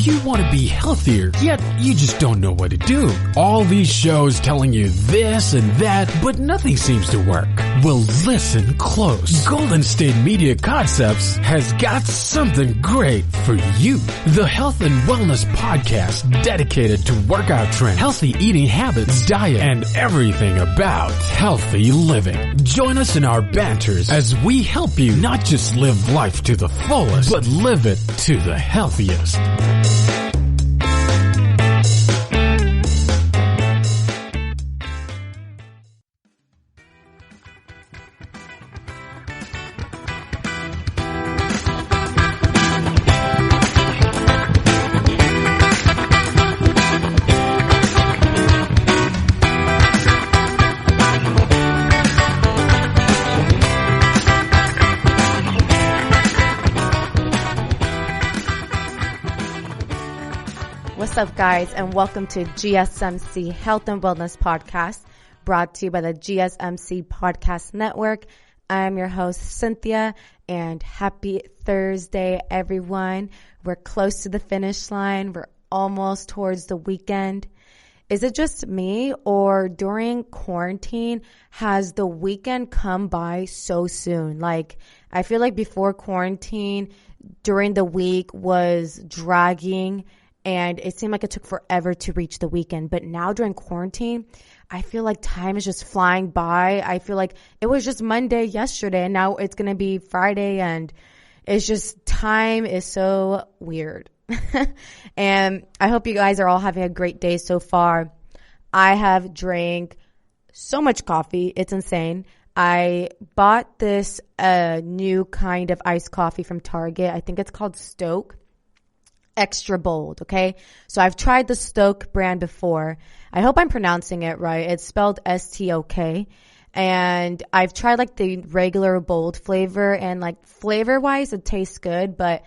you want to be healthier, yet you just don't know what to do? All these shows telling you this and that, but nothing seems to work. Well, listen close. Golden State Media Concepts has got something great for you. The Health and Wellness Podcast dedicated to workout trends, healthy eating habits, diet, and everything about healthy living. Join us in our banters as we help you not just live life to the fullest, but live it to the healthiest. What's up, guys, and welcome to GSMC Health and Wellness Podcast, brought to you by the GSMC Podcast Network. I'm your host, Cynthia, and happy Thursday, everyone. We're close to the finish line. We're almost towards the weekend. Is it just me, or during quarantine, has the weekend come by so soon? Like, I feel like before quarantine, during the week was dragging, and it seemed like it took forever to reach the weekend. But now during quarantine, I feel like time is just flying by. I feel like it was just Monday yesterday, and now it's going to be Friday, and it's just time is so weird. And I hope you guys are all having a great day so far. I have drank so much coffee. It's insane. I bought this new kind of iced coffee from Target. I think it's called Stoke. Extra bold, okay? So I've tried the Stoke brand before. I hope I'm pronouncing it right. It's spelled S-T-O-K. And I've tried like the regular bold flavor, and like flavor-wise, it tastes good, but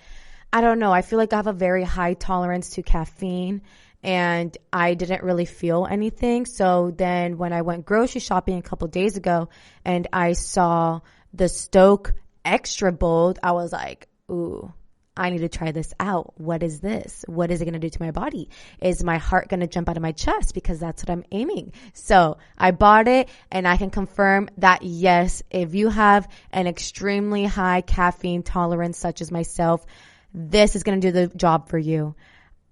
I don't know. I feel like I have a very high tolerance to caffeine, and I didn't really feel anything. So then when I went grocery shopping a couple days ago and I saw the Stoke Extra Bold, I was like, ooh, I need to try this out. What is this? What is it going to do to my body? Is my heart going to jump out of my chest? Because that's what I'm aiming. So I bought it, and I can confirm that yes, if you have an extremely high caffeine tolerance, such as myself, this is going to do the job for you.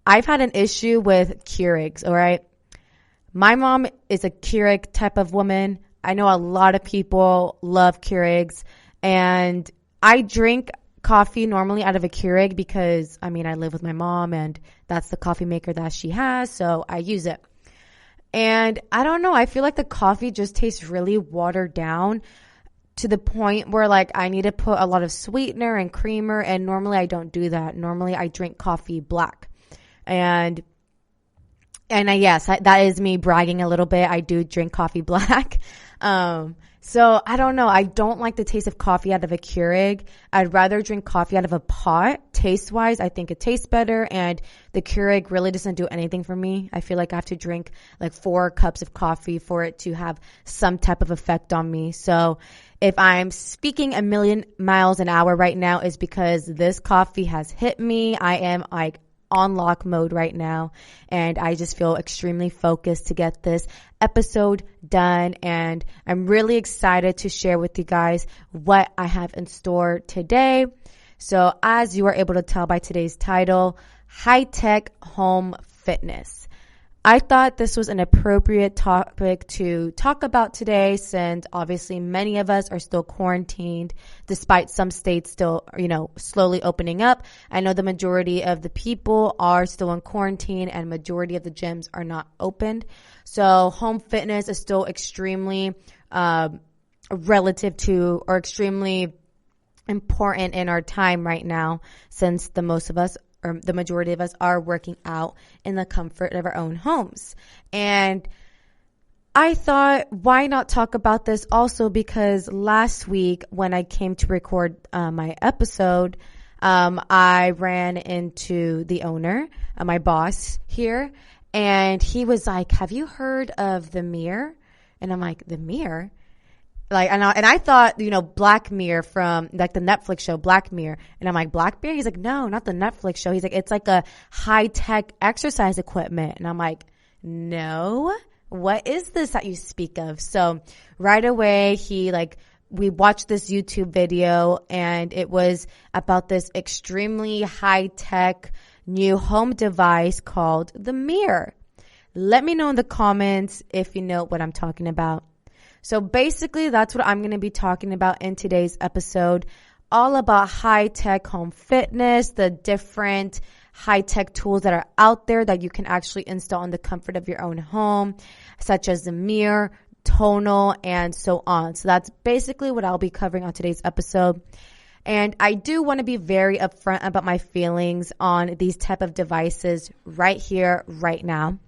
I've had an issue with Keurigs, all right? My mom is a Keurig type of woman. I know a lot of people love Keurigs, and I drink coffee normally out of a Keurig because, I live with my mom, and that's the coffee maker that she has, so I use it. And I don't know, I feel like the coffee just tastes really watered down to the point where like I need to put a lot of sweetener and creamer, and normally I don't do that. Normally I drink coffee black. And yes, that is me bragging a little bit. I do drink coffee black. So I don't know. I don't like the taste of coffee out of a Keurig. I'd rather drink coffee out of a pot. Taste-wise, I think it tastes better, and the Keurig really doesn't do anything for me. I feel like I have to drink like 4 cups of coffee for it to have some type of effect on me. So if I'm speaking a million miles an hour right now, is because this coffee has hit me. I am like on lock mode right now, and I just feel extremely focused to get this episode done, and I'm really excited to share with you guys what I have in store today. So as you are able to tell by today's title, high-tech home fitness. I thought this was an appropriate topic to talk about today, since obviously many of us are still quarantined despite some states still, slowly opening up. I know the majority of the people are still in quarantine, and majority of the gyms are not opened. So home fitness is still extremely relative to, or extremely important in our time right now, since the majority of us are working out in the comfort of our own homes. And I thought, why not talk about this also, because last week when I came to record my episode, I ran into the owner, my boss here, and he was like, have you heard of the mirror? And I'm like, the mirror? Like, and I thought, Black Mirror from like the Netflix show Black Mirror. And I'm like, Black Mirror? He's like, no, not the Netflix show. He's like, it's like a high tech exercise equipment. And I'm like, no, what is this that you speak of? So right away, we watched this YouTube video, and it was about this extremely high tech new home device called the Mirror. Let me know in the comments if you know what I'm talking about. So basically, that's what I'm going to be talking about in today's episode, all about high-tech home fitness, the different high-tech tools that are out there that you can actually install in the comfort of your own home, such as the Mirror, Tonal, and so on. So that's basically what I'll be covering on today's episode. And I do want to be very upfront about my feelings on these type of devices right here, right now.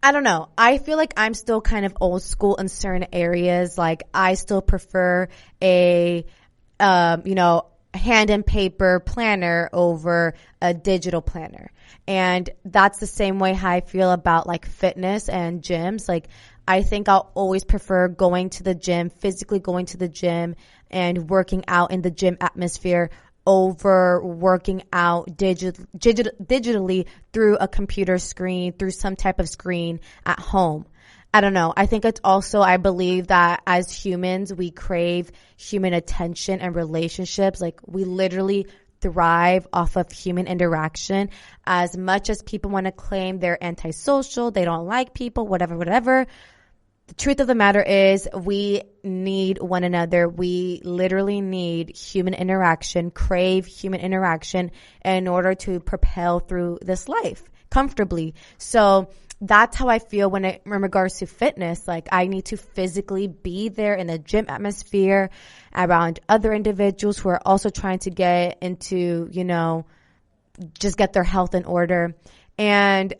I don't know. I feel like I'm still kind of old school in certain areas. Like, I still prefer a, hand and paper planner over a digital planner. And that's the same way how I feel about like fitness and gyms. Like, I think I'll always prefer going to the gym, physically going to the gym and working out in the gym atmosphere over working out digitally through a computer screen, through some type of screen at home. I don't know. I think it's also, I believe that as humans, we crave human attention and relationships. Like, we literally thrive off of human interaction. As much as people want to claim they're antisocial, they don't like people, whatever. The truth of the matter is we need one another. We literally need human interaction, crave human interaction in order to propel through this life comfortably. So that's how I feel in regards to fitness. Like, I need to physically be there in the gym atmosphere around other individuals who are also trying to get into, just get their health in order. And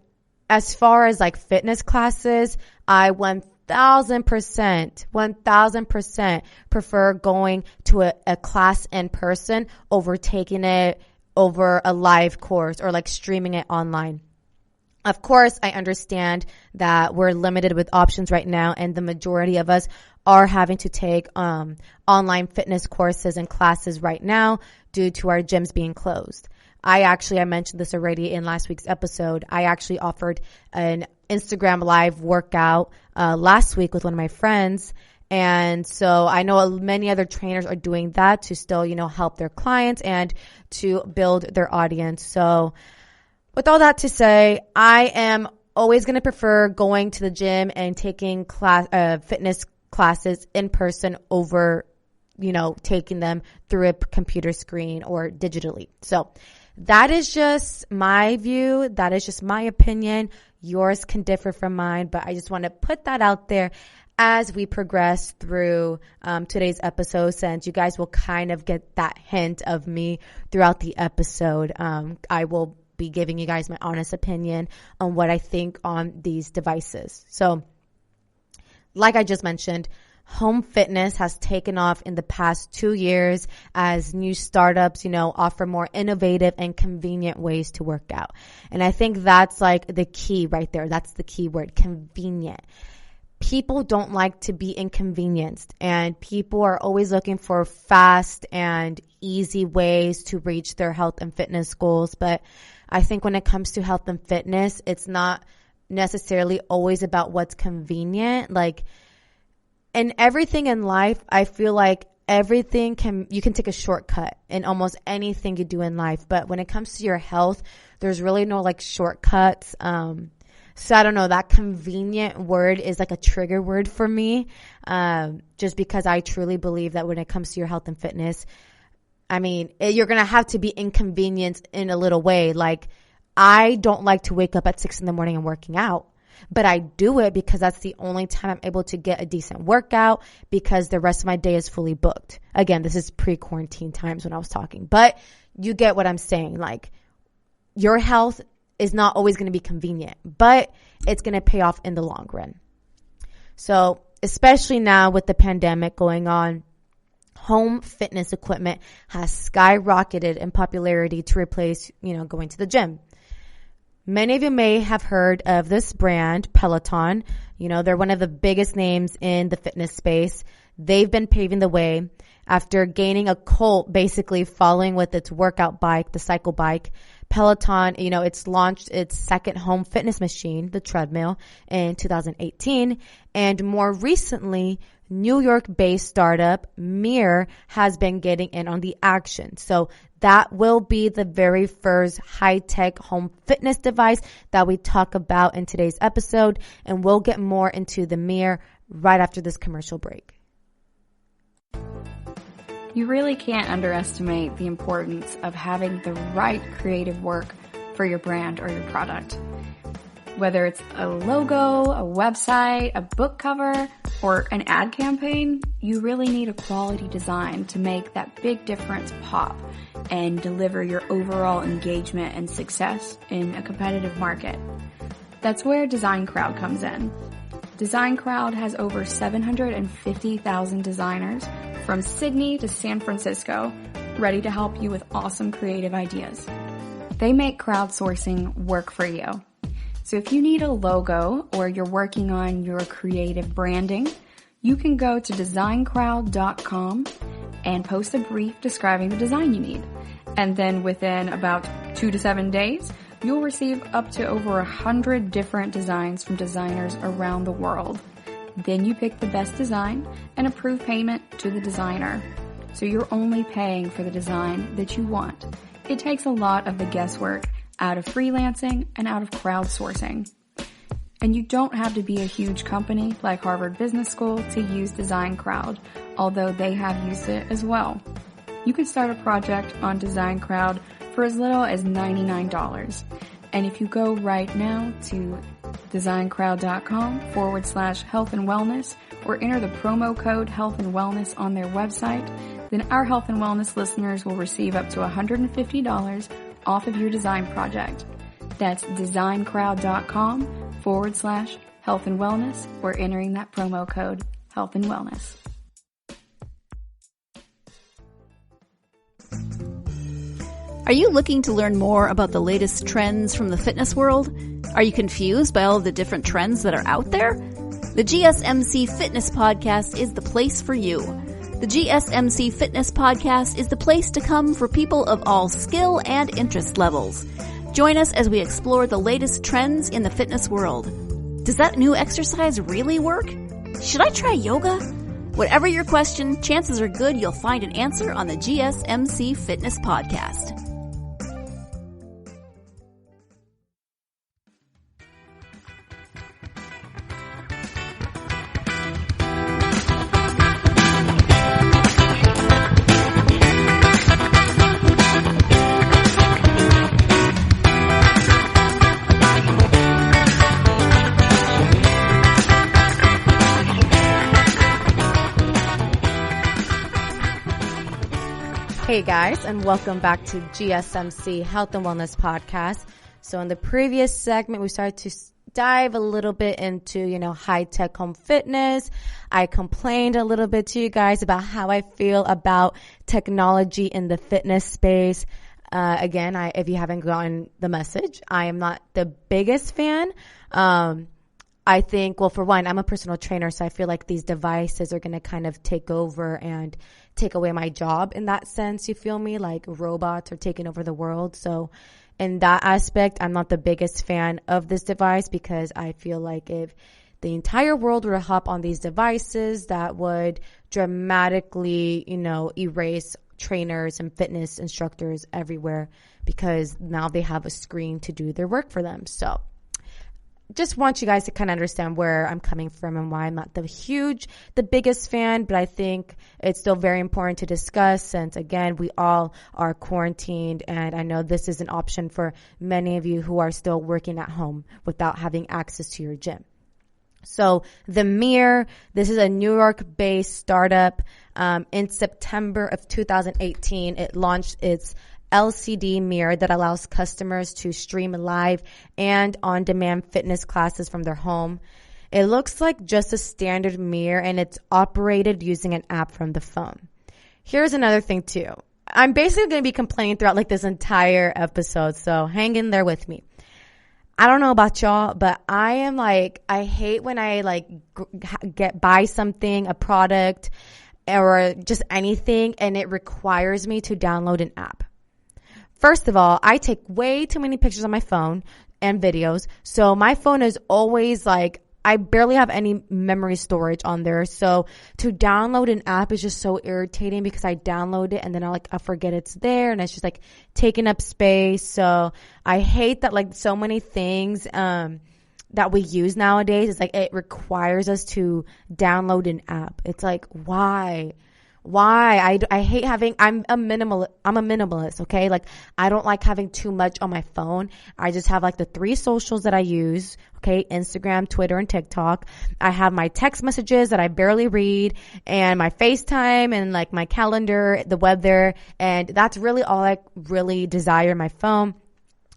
as far as like fitness classes, I 1000% prefer going to a class in person over taking it over a live course or like streaming it online. Of course, I understand that we're limited with options right now, and the majority of us are having to take online fitness courses and classes right now due to our gyms being closed. I mentioned this already in last week's episode. I actually offered an Instagram live workout last week with one of my friends. And so I know many other trainers are doing that to still, help their clients and to build their audience. So with all that to say, I am always going to prefer going to the gym and taking fitness classes in person over, taking them through a computer screen or digitally. So that is just my view. That is just my opinion. Yours can differ from mine, but I just want to put that out there as we progress through today's episode, since you guys will kind of get that hint of me throughout the episode. I will be giving you guys my honest opinion on what I think on these devices. So, like I just mentioned, home fitness has taken off in the past 2 years as new startups, offer more innovative and convenient ways to work out. And I think that's like the key right there. That's the key word, convenient. People don't like to be inconvenienced, and people are always looking for fast and easy ways to reach their health and fitness goals. But I think when it comes to health and fitness, it's not necessarily always about what's convenient. Like, in everything in life, I feel like you can take a shortcut in almost anything you do in life. But when it comes to your health, there's really no like shortcuts. So I don't know, that convenient word is like a trigger word for me. Just because I truly believe that when it comes to your health and fitness, you're going to have to be inconvenienced in a little way. Like, I don't like to wake up at 6 a.m. and working out. But I do it because that's the only time I'm able to get a decent workout, because the rest of my day is fully booked. Again, this is pre-quarantine times when I was talking. But you get what I'm saying. Like, your health is not always going to be convenient, but it's going to pay off in the long run. So, especially now with the pandemic going on, home fitness equipment has skyrocketed in popularity to replace, going to the gym. Many of you may have heard of this brand, Peloton. You know, they're one of the biggest names in the fitness space. They've been paving the way after gaining a cult, basically following with its workout bike, the cycle bike. Peloton, you know, it's launched its second home fitness machine, the treadmill, in 2018. And more recently, New York-based startup Mir has been getting in on the action. So that will be the very first high-tech home fitness device that we talk about in today's episode. And we'll get more into the Mir right after this commercial break. You really can't underestimate the importance of having the right creative work for your brand or your product. Whether it's a logo, a website, a book cover, or an ad campaign, you really need a quality design to make that big difference pop and deliver your overall engagement and success in a competitive market. That's where Design Crowd comes in. Design Crowd has over 750,000 designers from Sydney to San Francisco, ready to help you with awesome creative ideas. They make crowdsourcing work for you. So if you need a logo or you're working on your creative branding, you can go to designcrowd.com and post a brief describing the design you need. And then within about 2 to 7 days, you'll receive up to over 100 different designs from designers around the world. Then you pick the best design and approve payment to the designer. So you're only paying for the design that you want. It takes a lot of the guesswork out of freelancing and out of crowdsourcing. And you don't have to be a huge company like Harvard Business School to use Design Crowd, although they have used it as well. You can start a project on Design Crowd for as little as $99. And if you go right now to designcrowd.com/health and wellness or enter the promo code health and wellness on their website, then our health and wellness listeners will receive up to $150 off of your design project. That's designcrowd.com/health and wellness or entering that promo code health and wellness. Are you looking to learn more about the latest trends from the fitness world? Are you confused by all of the different trends that are out there? The GSMC Fitness Podcast is the place for you. The GSMC Fitness Podcast is the place to come for people of all skill and interest levels. Join us as we explore the latest trends in the fitness world. Does that new exercise really work? Should I try yoga? Whatever your question, chances are good you'll find an answer on the GSMC Fitness Podcast. Hey guys, and welcome back to GSMC Health and Wellness Podcast. So in the previous segment, we started to dive a little bit into, high-tech home fitness. I complained a little bit to you guys about how I feel about technology in the fitness space. Again, if you haven't gotten the message, I am not the biggest fan. I think, well, for one, I'm a personal trainer, so I feel like these devices are going to kind of take over and take away my job in that sense, you feel me? Like robots are taking over the world. So in that aspect, I'm not the biggest fan of this device because I feel like if the entire world were to hop on these devices, that would dramatically, erase trainers and fitness instructors everywhere because now they have a screen to do their work for them. So just want you guys to kind of understand where I'm coming from and why I'm not the biggest fan, but I think it's still very important to discuss since, again, we all are quarantined, and I know this is an option for many of you who are still working at home without having access to your gym. So the Mir, this is a New York-based startup. In September of 2018, it launched its LCD mirror that allows customers to stream live and on-demand fitness classes from their home. It looks like just a standard mirror, and it's operated using an app from the phone. Here's another thing too. I'm basically going to be complaining throughout this entire episode, so hang in there with me. I don't know about y'all, but I am like, I hate when I like buy something, a product or just anything, and it requires me to download an app. First of all, I take way too many pictures on my phone and videos. So my phone is always like, I barely have any memory storage on there. So to download an app is just so irritating because I download it and then I forget it's there and it's just like taking up space. So I hate that like so many things, that we use nowadays. It's like it requires us to download an app. It's like, why? I hate having, I'm a minimalist, okay? Like I don't like having too much on my phone. I just have like the 3 socials that I use, okay? Instagram, Twitter, and TikTok. I have my text messages that I barely read and my FaceTime and like my calendar, the weather. And that's really all I really desire in my phone.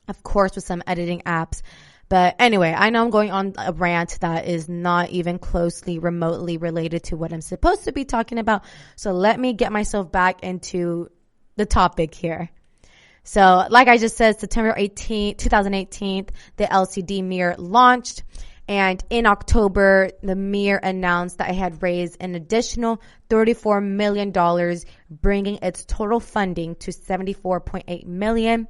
Of course, with some editing apps. But anyway, I know I'm going on a rant that is not even closely, remotely related to what I'm supposed to be talking about. So let me get myself back into the topic here. So like I just said, September 18th, 2018, the LCD mirror launched. And in October, the mirror announced that it had raised an additional $34 million, bringing its total funding to $74.8 million.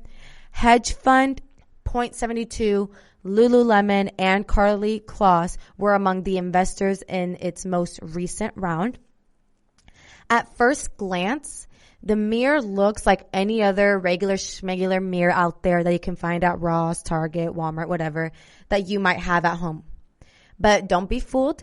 Hedge fund 0.72, Lululemon and Karlie Kloss were among the investors in its most recent round. At first glance, the mirror looks like any other regular schmegular mirror out there that you can find at Ross, Target, Walmart, whatever, that you might have at home. But don't be fooled.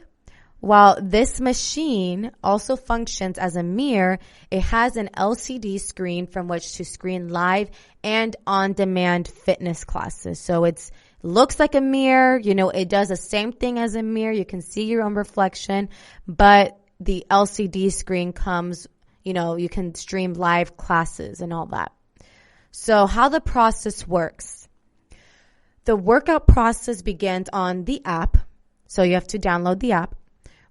While this machine also functions as a mirror, it has an LCD screen from which to screen live and on-demand fitness classes. So it's looks like a mirror, it does the same thing as a mirror. You can see your own reflection, but the LCD screen comes, you can stream live classes and all that. So how the process works. The workout process begins on the app. So you have to download the app,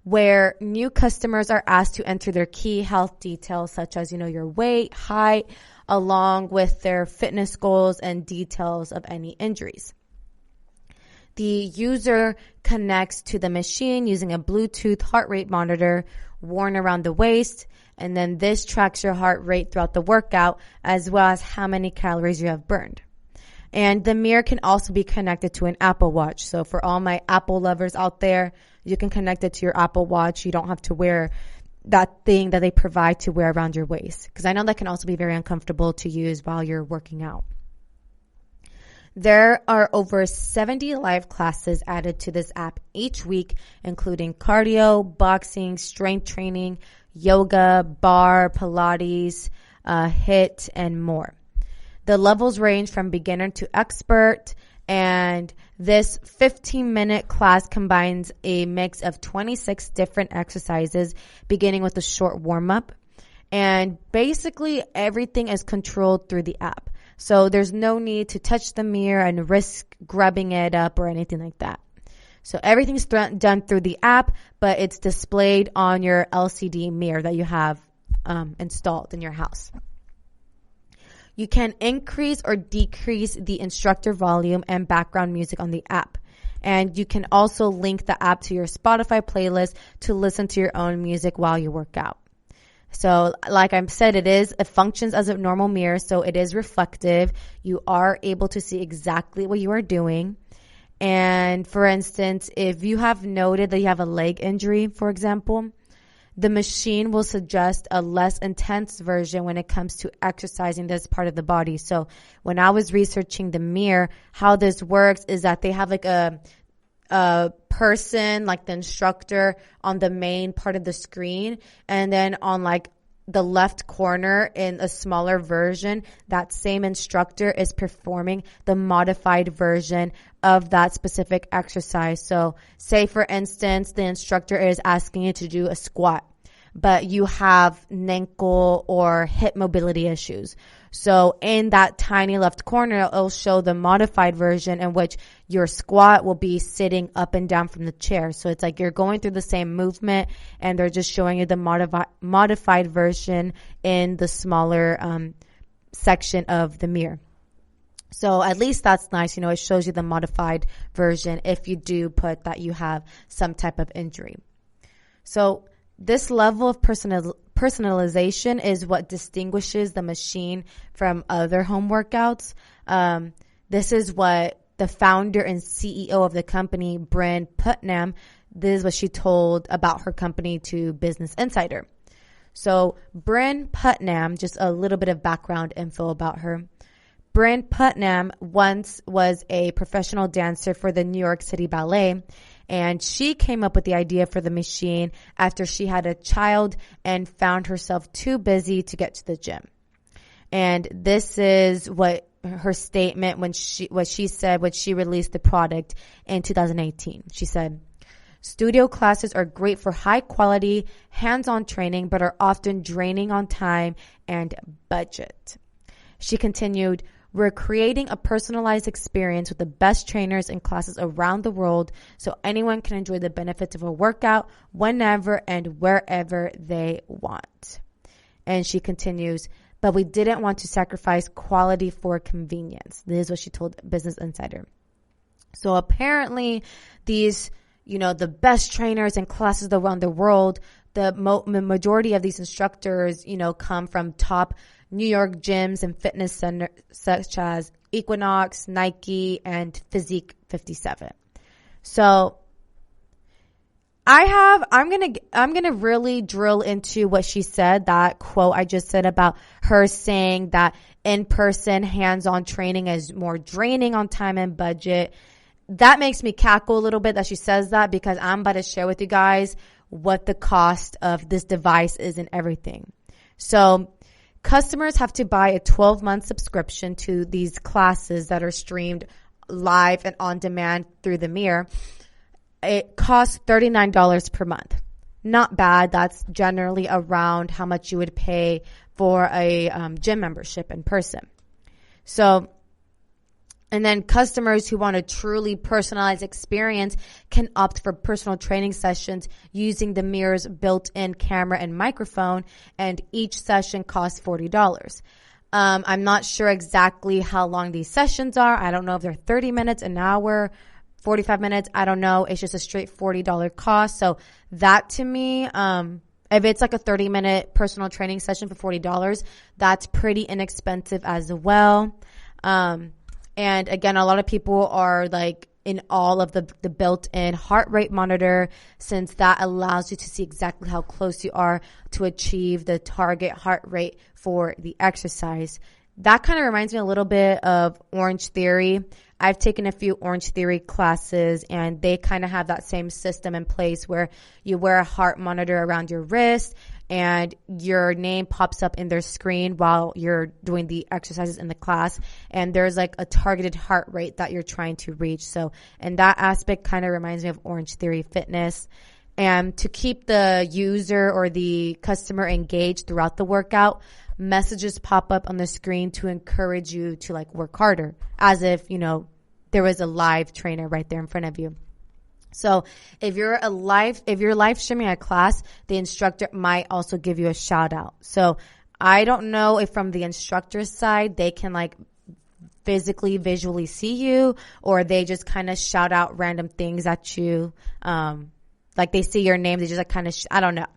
where new customers are asked to enter their key health details such as, your weight, height, along with their fitness goals and details of any injuries. The user connects to the machine using a Bluetooth heart rate monitor worn around the waist, and then this tracks your heart rate throughout the workout as well as how many calories you have burned. And the mirror can also be connected to an Apple Watch. So for all my Apple lovers out there, you can connect it to your Apple Watch. You don't have to wear that thing that they provide to wear around your waist, because I know that can also be very uncomfortable to use while you're working out. There are over 70 live classes added to this app each week, including cardio, boxing, strength training, yoga, bar, Pilates, HIIT, and more. The levels range from beginner to expert, and this 15-minute class combines a mix of 26 different exercises, beginning with a short warm-up. And basically everything is controlled through the app. So there's no need to touch the mirror and risk grubbing it up or anything like that. So everything's done through the app, but it's displayed on your LCD mirror that you have installed in your house. You can increase or decrease the instructor volume and background music on the app. And you can also link the app to your Spotify playlist to listen to your own music while you work out. So like I said, it functions as a normal mirror, so it is reflective. You are able to see exactly what you are doing. And for instance, if you have noted that you have a leg injury, for example, the machine will suggest a less intense version when it comes to exercising this part of the body. So when I was researching the mirror, how this works is that they have like a person, like the instructor, on the main part of the screen, and then on like the left corner in a smaller version, that same instructor is performing the modified version of that specific exercise. So say for instance, the instructor is asking you to do a squat, but you have ankle or hip mobility issues. So in that tiny left corner, it'll show the modified version in which your squat will be sitting up and down from the chair. So it's like you're going through the same movement, and they're just showing you the modified version in the smaller section of the mirror. So at least that's nice. You know, it shows you the modified version if you do put that you have some type of injury. So this level of personalization is what distinguishes the machine from other home workouts. This is what the founder and CEO of the company, Bryn Putnam, this is what she told about her company to Business Insider. So Bryn Putnam, just a little bit of background info about her. Bryn Putnam once was a professional dancer for the New York City Ballet, and she came up with the idea for the machine after she had a child and found herself too busy to get to the gym. And this is what her statement what she said when she released the product in 2018. She said, "Studio classes are great for high quality, hands-on training, but are often draining on time and budget." She continued, "We're creating a personalized experience with the best trainers and classes around the world so anyone can enjoy the benefits of a workout whenever and wherever they want." And she continues, "But we didn't want to sacrifice quality for convenience." This is what she told Business Insider. So apparently these, the best trainers and classes around the world, the majority of these instructors, come from top New York gyms and fitness centers such as Equinox, Nike, and Physique 57. So I'm going to really drill into what she said, that quote I just said about her saying that in-person hands-on training is more draining on time and budget. That makes me cackle a little bit that she says that, because I'm about to share with you guys what the cost of this device is and everything. So customers have to buy a 12-month subscription to these classes that are streamed live and on demand through the Mirror. It costs $39 per month. Not bad. That's generally around how much you would pay for a gym membership in person. So, and then customers who want a truly personalized experience can opt for personal training sessions using the Mirror's built-in camera and microphone, and each session costs $40. I'm not sure exactly how long these sessions are. I don't know if they're 30 minutes, an hour, 45 minutes. I don't know. It's just a straight $40 cost. So that to me, if it's like a 30-minute personal training session for $40, that's pretty inexpensive as well. And again, a lot of people are like in all of the built-in heart rate monitor, since that allows you to see exactly how close you are to achieve the target heart rate for the exercise. That kind of reminds me a little bit of Orange Theory. I've taken a few Orange Theory classes, and they kind of have that same system in place where you wear a heart monitor around your wrist and your name pops up in their screen while you're doing the exercises in the class. And there's like a targeted heart rate that you're trying to reach. So, and that aspect kind of reminds me of Orange Theory Fitness. And to keep the user or the customer engaged throughout the workout, messages pop up on the screen to encourage you to like work harder, as if, there was a live trainer right there in front of you. So if you're live streaming a class, the instructor might also give you a shout out. So I don't know if from the instructor's side, they can like visually see you, or they just kind of shout out random things at you. Like they see your name, they just like kind of, I don't know.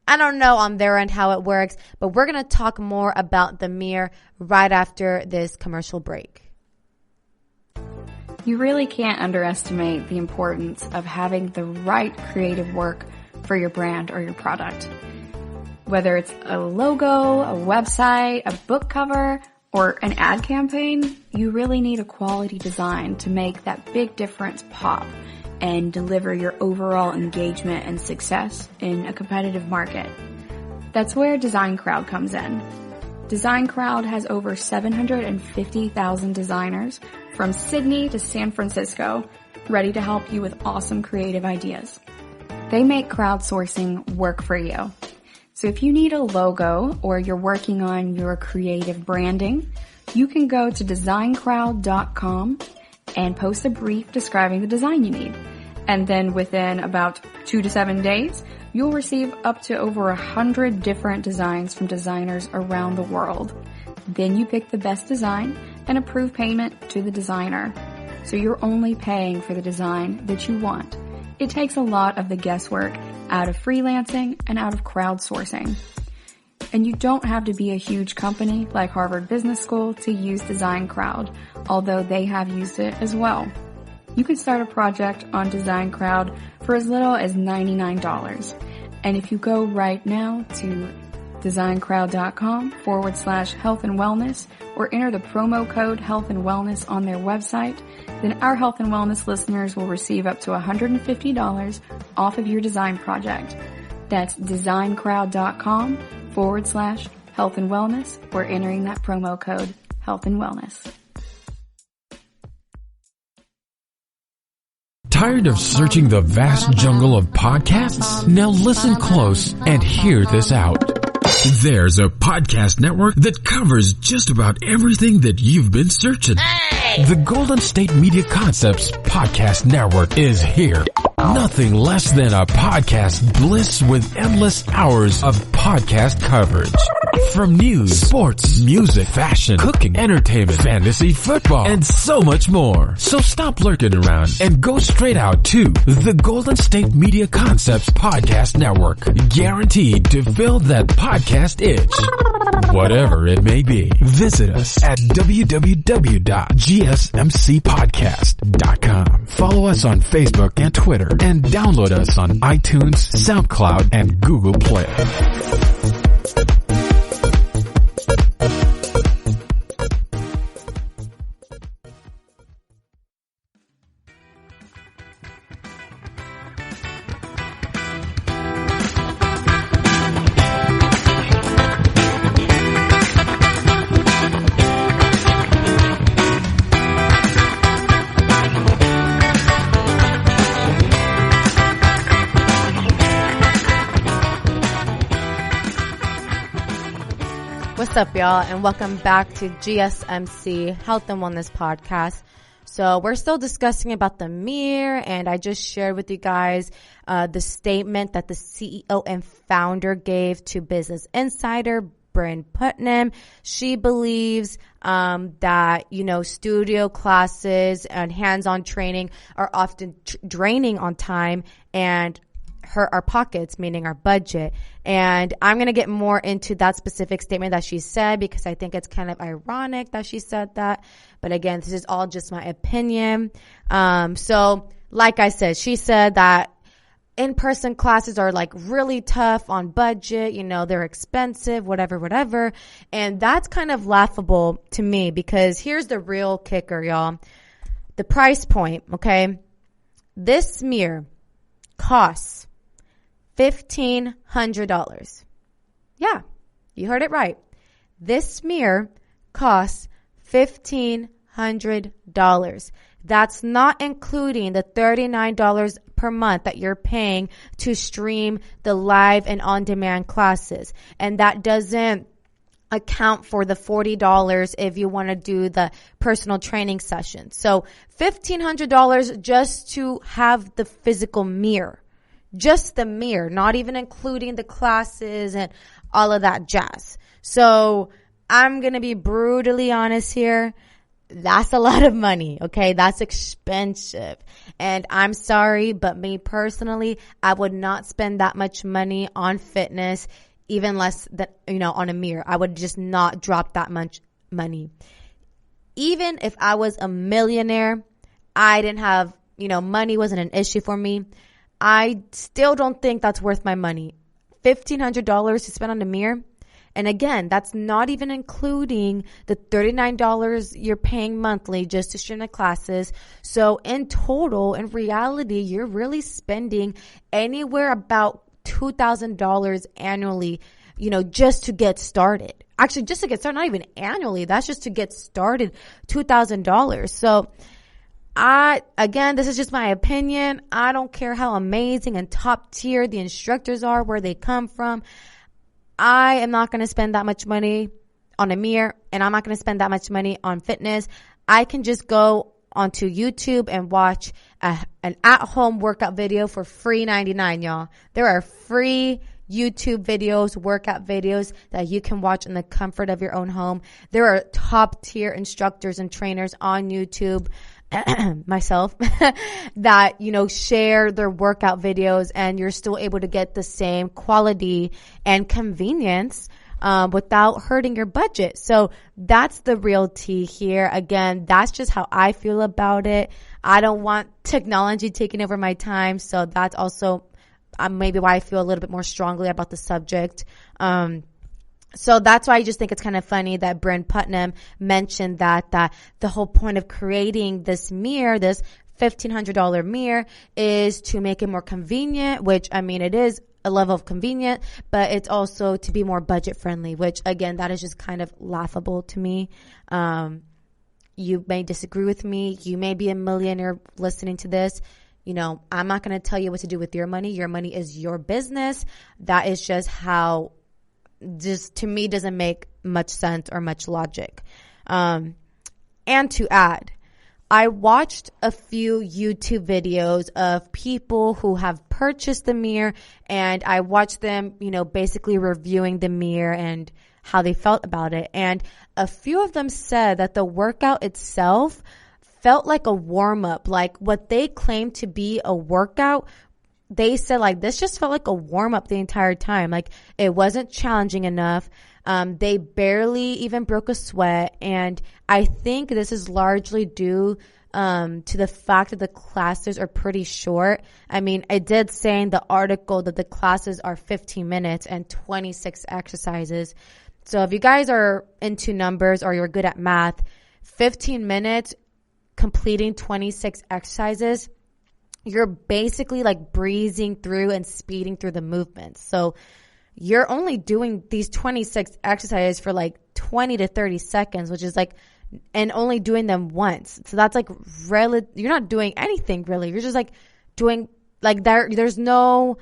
I don't know on their end how it works, but we're going to talk more about the Mirror right after this commercial break. You really can't underestimate the importance of having the right creative work for your brand or your product. Whether it's a logo, a website, a book cover, or an ad campaign, you really need a quality design to make that big difference pop and deliver your overall engagement and success in a competitive market. That's where Design Crowd comes in. Design Crowd has over 750,000 designers from Sydney to San Francisco ready to help you with awesome creative ideas. They make crowdsourcing work for you. So if you need a logo or you're working on your creative branding, you can go to designcrowd.com and post a brief describing the design you need. And then within about 2 to 7 days, you'll receive up to over 100 different designs from designers around the world. Then you pick the best design and approve payment to the designer. So you're only paying for the design that you want. It takes a lot of the guesswork out of freelancing and out of crowdsourcing. And you don't have to be a huge company like Harvard Business School to use Design Crowd, although they have used it as well. You can start a project on Design Crowd for as little as $99. And if you go right now to designcrowd.com/health and wellness or enter the promo code health and wellness on their website, then our health and wellness listeners will receive up to $150 off of your design project. That's designcrowd.com/health and wellness or entering that promo code health and wellness. Tired of searching the vast jungle of podcasts? Now listen close and hear this out. There's a podcast network that covers just about everything that you've been searching. Hey! The Golden State Media Concepts Podcast Network is here. Nothing less than a podcast bliss with endless hours of podcast coverage. From news, sports, music, fashion, cooking, entertainment, fantasy, football, and so much more. So stop lurking around and go straight out to the Golden State Media Concepts Podcast Network. Guaranteed to fill that podcast itch. Whatever it may be. Visit us at www.gsmcpodcast.com. Follow us on Facebook and Twitter and download us on iTunes, SoundCloud, and Google Play. What's up, y'all, and welcome back to GSMC Health and Wellness Podcast. So we're still discussing about the mirror, and I just shared with you guys the statement that the CEO and founder gave to Business Insider, Bryn Putnam. She believes that, studio classes and hands-on training are often draining on time and hurt our pockets, meaning our budget. And I'm going to get more into that specific statement that she said because I think it's kind of ironic that she said that. But again, this is all just my opinion. So like I said, she said that in-person classes are like really tough on budget. They're expensive, whatever. And that's kind of laughable to me because here's the real kicker, y'all. The price point, okay? This mirror costs $1,500. Yeah, you heard it right. This mirror costs $1,500. That's not including the $39 per month that you're paying to stream the live and on-demand classes. And that doesn't account for the $40 if you want to do the personal training session. So $1,500 just to have the physical mirror. Just the mirror, not even including the classes and all of that jazz. So I'm going to be brutally honest here. That's a lot of money, okay? That's expensive. And I'm sorry, but me personally, I would not spend that much money on fitness, even less than, on a mirror. I would just not drop that much money. Even if I was a millionaire, I didn't have, money wasn't an issue for me. I still don't think that's worth my money. $1,500 to spend on a mirror. And again, that's not even including the $39 you're paying monthly just to stream the classes. So in total, in reality, you're really spending anywhere about $2,000 annually, just to get started. Actually, just to get started, not even annually. That's just to get started, $2,000. So again, this is just my opinion. I don't care how amazing and top tier the instructors are, where they come from. I am not going to spend that much money on a mirror, and I'm not going to spend that much money on fitness. I can just go onto YouTube and watch an at-home workout video for free $99, y'all. There are free YouTube videos, workout videos that you can watch in the comfort of your own home. There are top tier instructors and trainers on YouTube, myself, that, you know, share their workout videos, and you're still able to get the same quality and convenience without hurting your budget. So that's the real tea here. Again, that's just how I feel about it. I don't want technology taking over my time. So that's also maybe why I feel a little bit more strongly about the subject. So that's why I just think it's kind of funny that Bryn Putnam mentioned that the whole point of creating this mirror, this $1,500 mirror, is to make it more convenient, which, I mean, it is a level of convenient, but it's also to be more budget friendly, which, again, that is just kind of laughable to me. You may disagree with me. You may be a millionaire listening to this. You know, I'm not going to tell you what to do with your money. Your money is your business. That is just how, just to me, doesn't make much sense or much logic. And to add, I watched a few YouTube videos of people who have purchased the mirror, and I watched them, you know, basically reviewing the mirror and how they felt about it. And a few of them said that the workout itself felt like a warm-up, like what they claimed to be a workout. They said, like, this just felt like a warm-up the entire time. Like, it wasn't challenging enough. They barely even broke a sweat. And I think this is largely due to the fact that the classes are pretty short. I mean, I did say in the article that the classes are 15 minutes and 26 exercises. So if you guys are into numbers or you're good at math, 15 minutes completing 26 exercises, you're basically like breezing through and speeding through the movements. So you're only doing these 26 exercises for like 20 to 30 seconds, which is like, and only doing them once. So that's like, you're not doing anything really. You're just like doing, like, there's no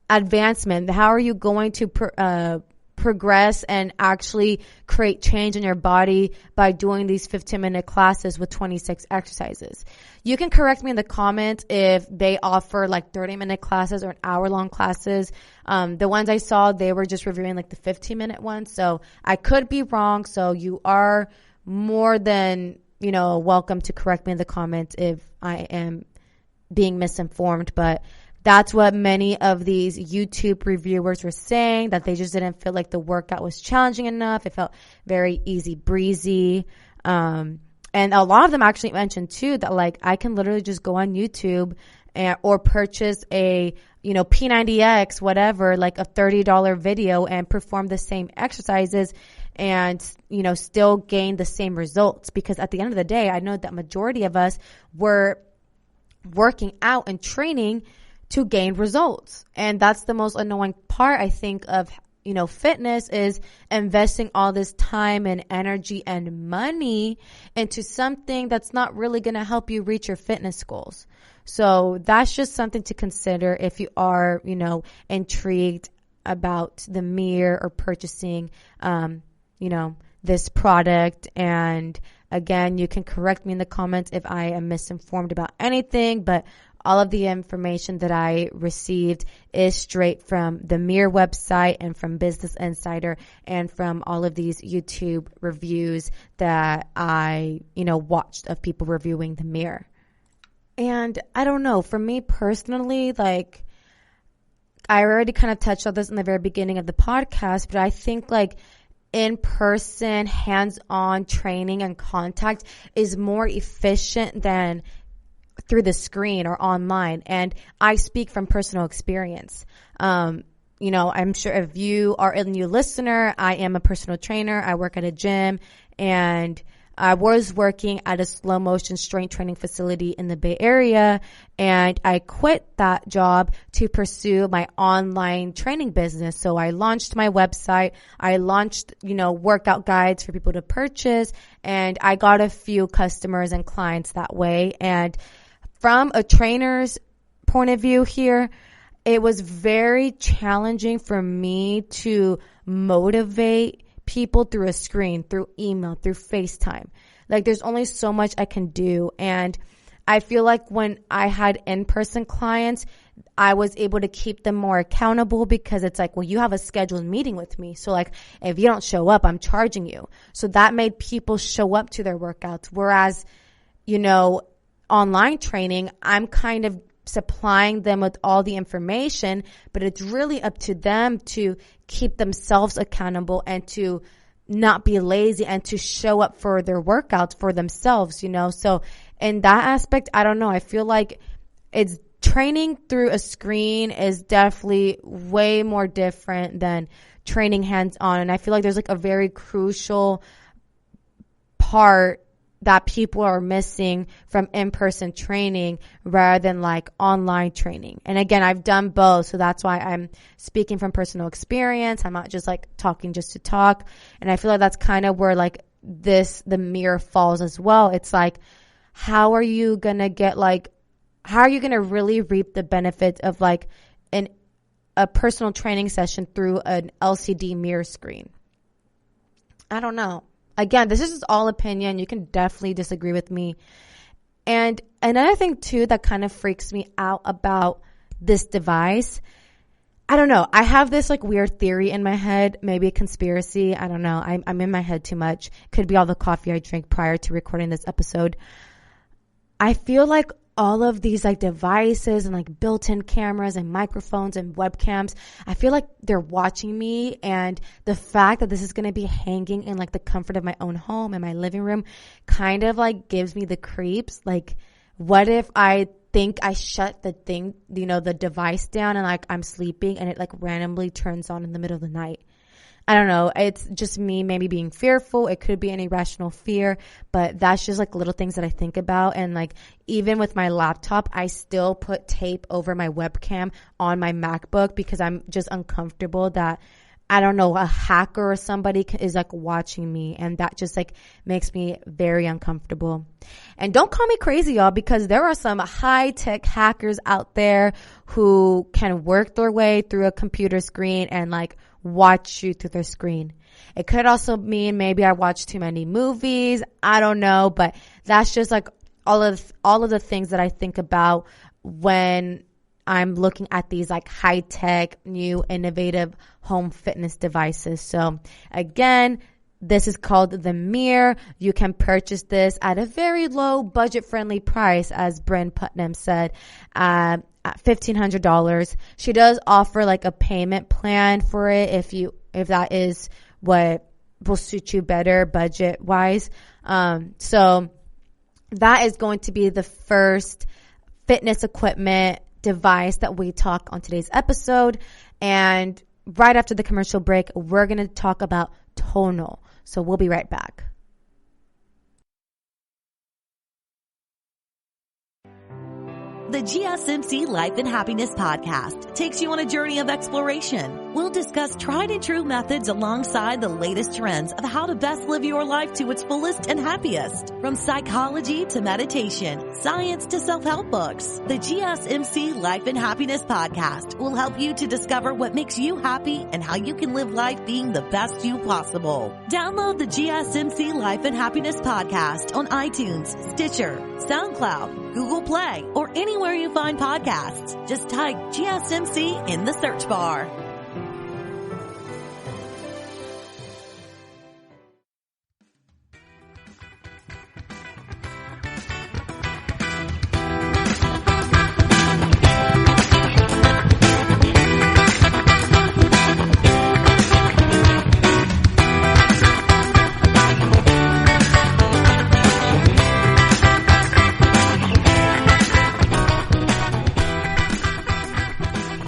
advancement. How are you going to progress and actually create change in your body by doing these 15-minute classes with 26 exercises? You can correct me in the comments if they offer like 30-minute classes or an hour-long classes. The ones I saw, they were just reviewing like the 15-minute ones. So I could be wrong. So you are more than, you know, welcome to correct me in the comments if I am being misinformed. But that's what many of these YouTube reviewers were saying, that they just didn't feel like the workout was challenging enough. It felt very easy breezy. And a lot of them actually mentioned too that, like, I can literally just go on YouTube or purchase a, you know, P90X, whatever, like a $30 video, and perform the same exercises and, you know, still gain the same results. Because at the end of the day, I know that majority of us were working out and training to gain results. And that's the most annoying part, I think, of, you know, fitness, is investing all this time and energy and money into something that's not really going to help you reach your fitness goals. So that's just something to consider if you are, you know, intrigued about the mirror or purchasing, you know, this product. And again, you can correct me in the comments if I am misinformed about anything, but all of the information that I received is straight from the Mirror website and from Business Insider and from all of these YouTube reviews that I, you know, watched of people reviewing the Mirror. And I don't know, for me personally, like, I already kind of touched on this in the very beginning of the podcast, but I think like in-person, hands-on training and contact is more efficient than through the screen or online. And I speak from personal experience. You know, I'm sure if you are a new listener, I am a personal trainer. I work at a gym, and I was working at a slow motion strength training facility in the Bay Area, and I quit that job to pursue my online training business. So I launched my website. I launched, you know, workout guides for people to purchase, and I got a few customers and clients that way. And from a trainer's point of view here, it was very challenging for me to motivate people through a screen, through email, through FaceTime. Like, there's only so much I can do. And I feel like when I had in-person clients, I was able to keep them more accountable because it's like, well, you have a scheduled meeting with me. So like, if you don't show up, I'm charging you. So that made people show up to their workouts. Whereas, online training, I'm kind of supplying them with all the information, but it's really up to them to keep themselves accountable and to not be lazy and to show up for their workouts for themselves, So in that aspect, I don't know. I feel like it's training through a screen is definitely way more different than training hands-on. And I feel like there's like a very crucial part that people are missing from in-person training rather than like online training. And again, I've done both. So that's why I'm speaking from personal experience. I'm not just like talking just to talk. And I feel like that's kind of where like the mirror falls as well. It's like, how are you going to really reap the benefits of like a personal training session through an LCD mirror screen? I don't know. Again, this is just all opinion. You can definitely disagree with me. And another thing too that kind of freaks me out about this device, I don't know. I have this like weird theory in my head, maybe a conspiracy. I don't know. I'm in my head too much. Could be all the coffee I drank prior to recording this episode. I feel like all of these like devices and like built-in cameras and microphones and webcams, I feel like they're watching me, and the fact that this is going to be hanging in like the comfort of my own home and my living room kind of like gives me the creeps. Like, what if I think I shut the thing, the device down and like I'm sleeping and it like randomly turns on in the middle of the night? I don't know. It's just me maybe being fearful. It could be an irrational fear, but that's just like little things that I think about. And like, even with my laptop, I still put tape over my webcam on my MacBook because I'm just uncomfortable that, I don't know, a hacker or somebody is like watching me. And that just like makes me very uncomfortable. And don't call me crazy, y'all, because there are some high-tech hackers out there who can work their way through a computer screen and like watch you through their screen. It could also mean maybe I watch too many movies. I don't know, but that's just like all of the things that I think about when I'm looking at these like high-tech, new, innovative home fitness devices. So again, this is called the Mirror. You can purchase this at a very low budget-friendly price, as Bryn Putnam said, at $1,500. She does offer like a payment plan for it if that is what will suit you better budget-wise. So that is going to be the first fitness equipment device that we talk on today's episode. And right after the commercial break, we're going to talk about tonal. So we'll be right back. The GSMC Life and Happiness podcast takes you on a journey of exploration. We'll discuss tried and true methods alongside the latest trends of how to best live your life to its fullest and happiest. From psychology to meditation, science to self-help books, the GSMC Life and Happiness podcast will help you to discover what makes you happy and how you can live life being the best you possible. Download the GSMC Life and Happiness podcast on iTunes, Stitcher, SoundCloud, Google Play, or anywhere you find podcasts. Just type GSMC in the search bar.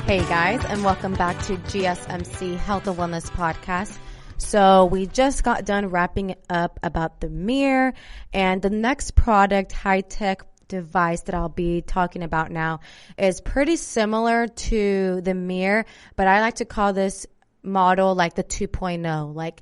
Hey guys, and welcome back to GSMC Health and Wellness Podcast. So we just got done wrapping up about the Mirror, and the next product, high-tech device that I'll be talking about now is pretty similar to the Mirror, but I like to call this model like the 2.0. Like,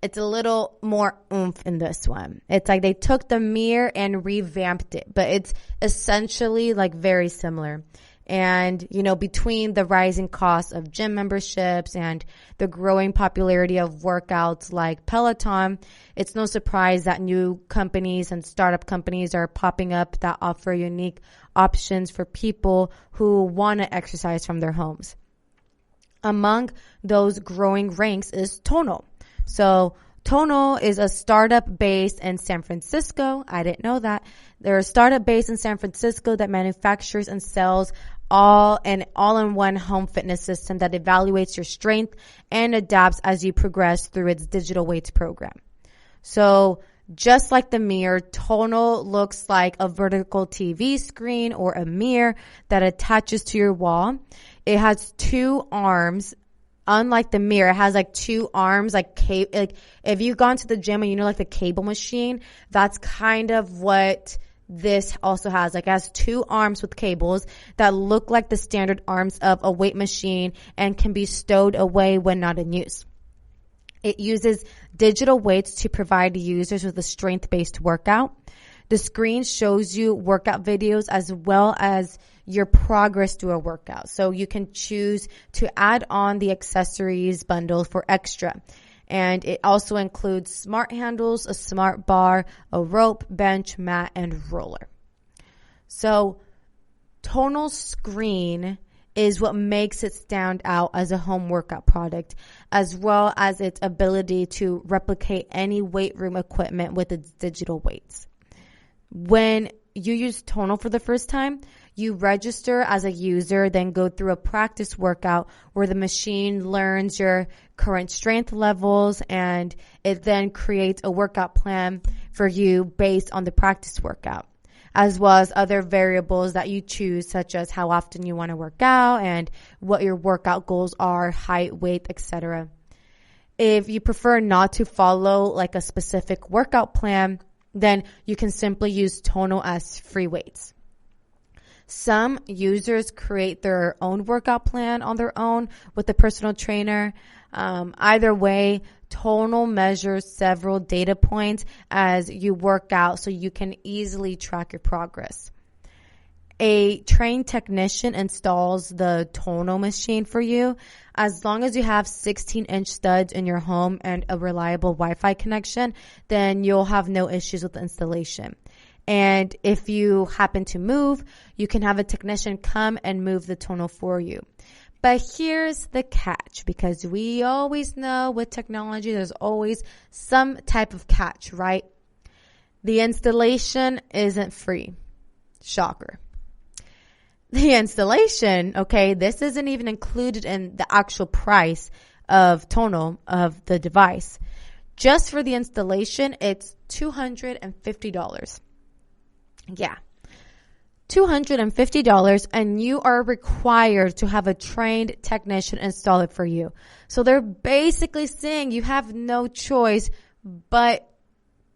it's a little more oomph in this one. It's like they took the Mirror and revamped it, but it's essentially like very similar. And, between the rising cost of gym memberships and the growing popularity of workouts like Peloton, it's no surprise that new companies and startup companies are popping up that offer unique options for people who want to exercise from their homes. Among those growing ranks is Tonal. So Tonal is a startup based in San Francisco. I didn't know that. They're a startup based in San Francisco that manufactures and sells all-in-one home fitness system that evaluates your strength and adapts as you progress through its digital weights program. So just like the mirror, Tonal looks like a vertical TV screen or a mirror that attaches to your wall. It has two arms. Unlike the mirror, it has like two arms, like if you've gone to the gym and like the cable machine, that's kind of what this also has. Like it has two arms with cables that look like the standard arms of a weight machine and can be stowed away when not in use. It uses digital weights to provide users with a strength-based workout. The screen shows you workout videos as well as your progress through a workout. So you can choose to add on the accessories bundle for extra. And it also includes smart handles, a smart bar, a rope, bench, mat, and roller. So Tonal's screen is what makes it stand out as a home workout product, as well as its ability to replicate any weight room equipment with its digital weights. When you use Tonal for the first time, you register as a user, then go through a practice workout where the machine learns your current strength levels, and it then creates a workout plan for you based on the practice workout, as well as other variables that you choose, such as how often you want to work out and what your workout goals are, height, weight, etc. If you prefer not to follow like a specific workout plan, then you can simply use Tonal as free weights. Some users create their own workout plan on their own with a personal trainer. Either way, Tonal measures several data points as you work out so you can easily track your progress. A trained technician installs the Tonal machine for you. As long as you have 16-inch studs in your home and a reliable Wi-Fi connection, then you'll have no issues with the installation. And if you happen to move, you can have a technician come and move the Tonal for you. But here's the catch, because we always know with technology, there's always some type of catch, right? The installation isn't free. Shocker. The installation, okay, this isn't even included in the actual price of Tonal, of the device. Just for the installation, it's $250. Yeah. $250, and you are required to have a trained technician install it for you. So they're basically saying you have no choice but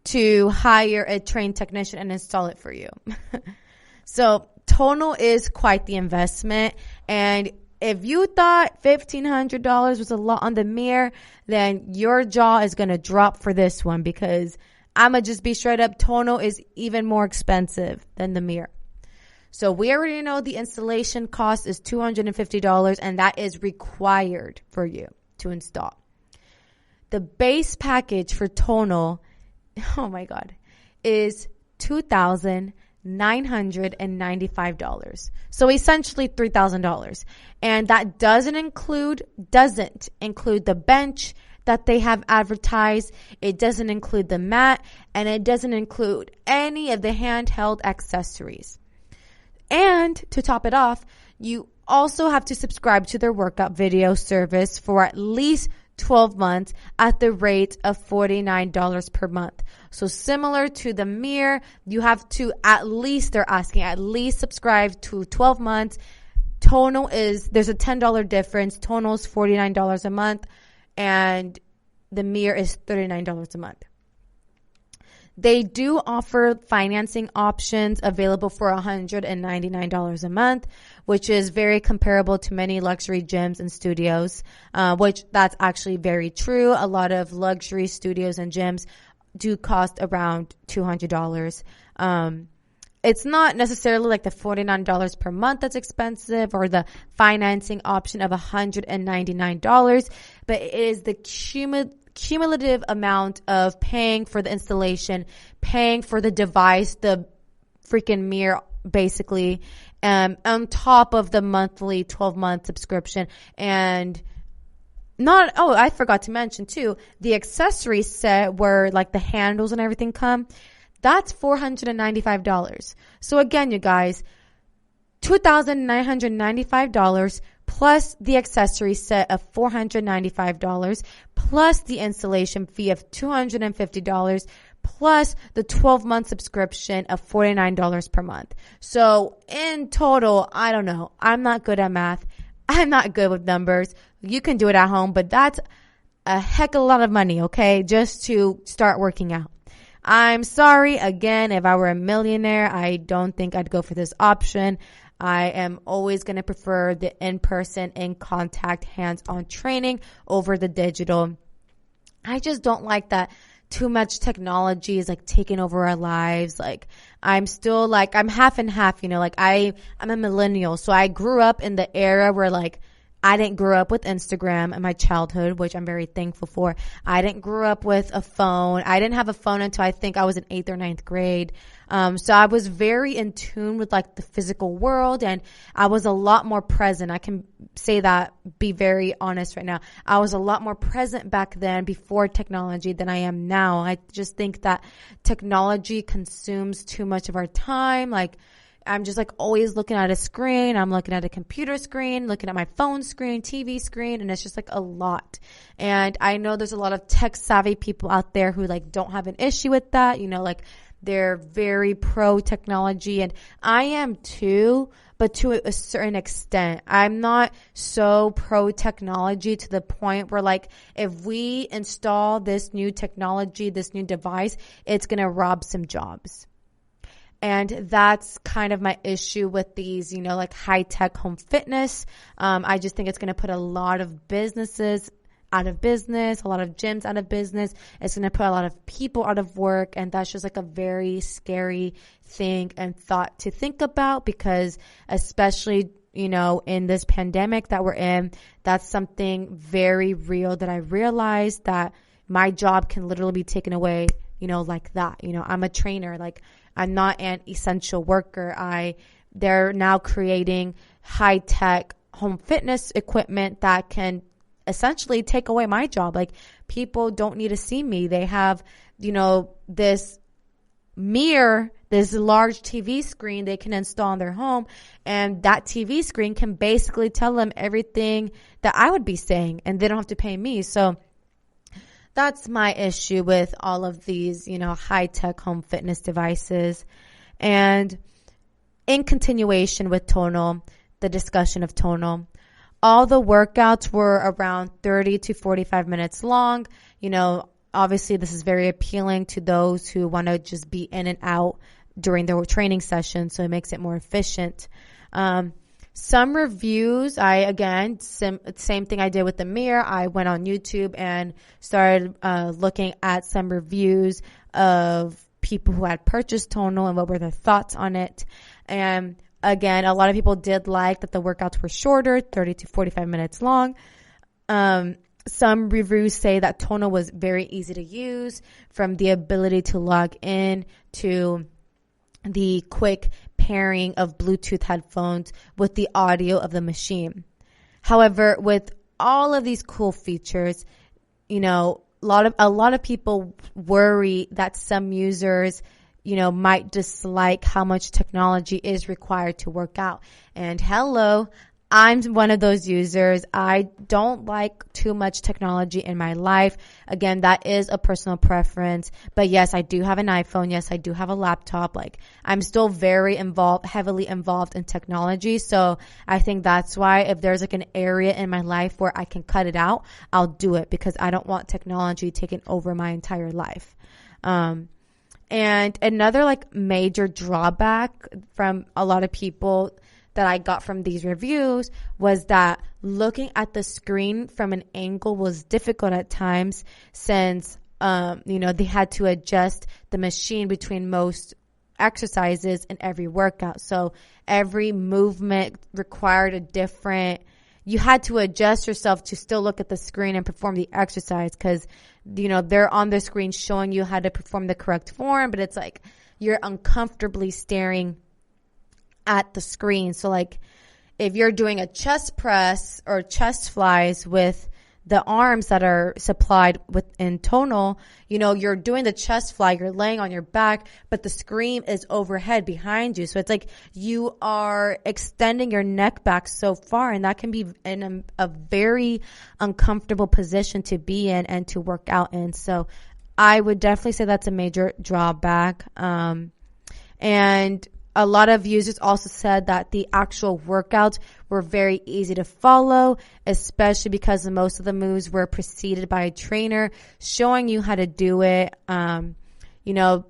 to hire a trained technician and install it for you. So Tonal is quite the investment, and if you thought $1,500 was a lot on the mirror, then your jaw is going to drop for this one, because I'm going to just be straight up, Tonal is even more expensive than the mirror. So we already know the installation cost is $250, and that is required for you to install. The base package for Tonal, oh my God, is $2,995. So essentially $3,000. And that doesn't include the bench that they have advertised. It doesn't include the mat, and it doesn't include any of the handheld accessories. And to top it off, you also have to subscribe to their workout video service for at least 12 months at the rate of $49 per month. So similar to the mirror, you have to they're asking at least subscribe to 12 months. Tonal there's a $10 difference. Tonal is $49 a month, and the mirror is $39 a month. They do offer financing options available for $199 a month, which is very comparable to many luxury gyms and studios, which that's actually very true. A lot of luxury studios and gyms do cost around $200. it's not necessarily like the $49 per month that's expensive or the financing option of $199, but it is the cumulative amount of paying for the installation, paying for the device, the freaking mirror, basically, on top of the monthly 12-month subscription. And I forgot to mention too, the accessory set where like the handles and everything come, that's $495. So again, you guys, $2,995 plus the accessory set of $495 plus the installation fee of $250 plus the 12-month subscription of $49 per month. So in total, I don't know. I'm not good at math. I'm not good with numbers. You can do it at home, but that's a heck of a lot of money, okay, just to start working out. I'm sorry, again, if I were a millionaire, I don't think I'd go for this option. I am always going to prefer the in-person, in-contact, hands-on training over the digital. I just don't like that too much technology is like taking over our lives. Like I'm still like, I'm half and half, like I'm a millennial. So I grew up in the era where like I didn't grow up with Instagram in my childhood, which I'm very thankful for. I didn't grow up with a phone. I didn't have a phone until I think I was in 8th or 9th grade. So I was very in tune with like the physical world, and I was a lot more present. I can say that, be very honest right now. I was a lot more present back then before technology than I am now. I just think that technology consumes too much of our time. Like I'm just like always looking at a screen. I'm looking at a computer screen, looking at my phone screen, TV screen, and it's just like a lot. And I know there's a lot of tech savvy people out there who like don't have an issue with that, like they're very pro technology, and I am too, but to a certain extent. I'm not so pro technology to the point where like if we install this new technology, this new device, it's going to rob some jobs. And that's kind of my issue with these, like high-tech home fitness. I just think it's going to put a lot of businesses out of business, a lot of gyms out of business. It's going to put a lot of people out of work. And that's just like a very scary thing and thought to think about, because especially, in this pandemic that we're in, that's something very real that I realized, that my job can literally be taken away, like that. I'm a trainer, like I'm not an essential worker. They're now creating high-tech home fitness equipment that can essentially take away my job. Like people don't need to see me. They have, this mirror, this large TV screen they can install in their home, and that TV screen can basically tell them everything that I would be saying, and they don't have to pay me. So that's my issue with all of these, high-tech home fitness devices. And in continuation with Tonal, the discussion of Tonal, all the workouts were around 30 to 45 minutes long. Obviously this is very appealing to those who want to just be in and out during their training session, so it makes it more efficient. Some reviews, same thing I did with the mirror. I went on YouTube and started looking at some reviews of people who had purchased Tonal and what were their thoughts on it. And again, a lot of people did like that the workouts were shorter, 30 to 45 minutes long. Some reviews say that Tonal was very easy to use, from the ability to log in to the quick pairing of Bluetooth headphones with the audio of the machine. However, with all of these cool features, a lot of people worry that some users, might dislike how much technology is required to work out. And hello, I'm one of those users. I don't like too much technology in my life. Again, that is a personal preference. But yes, I do have an iPhone. Yes, I do have a laptop. Like I'm still very heavily involved in technology. So I think that's why if there's like an area in my life where I can cut it out, I'll do it, because I don't want technology taking over my entire life. And another like major drawback from a lot of people that I got from these reviews was that looking at the screen from an angle was difficult at times, since, they had to adjust the machine between most exercises in every workout. So every movement required you had to adjust yourself to still look at the screen and perform the exercise because, they're on the screen showing you how to perform the correct form, but it's like you're uncomfortably staring at the screen. So like if you're doing a chest press or chest flies with the arms that are supplied in tonal, you're doing the chest fly, you're laying on your back, but the screen is overhead behind you. So it's like you are extending your neck back so far, and that can be in a very uncomfortable position to be in and to work out in. So I would definitely say that's a major drawback. And a lot of users also said that the actual workouts were very easy to follow, especially because most of the moves were preceded by a trainer showing you how to do it.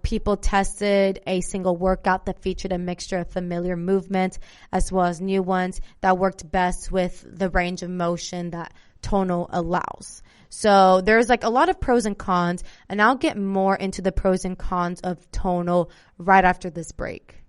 People tested a single workout that featured a mixture of familiar movements as well as new ones that worked best with the range of motion that tonal allows. So there's like a lot of pros and cons, and I'll get more into the pros and cons of tonal right after this break.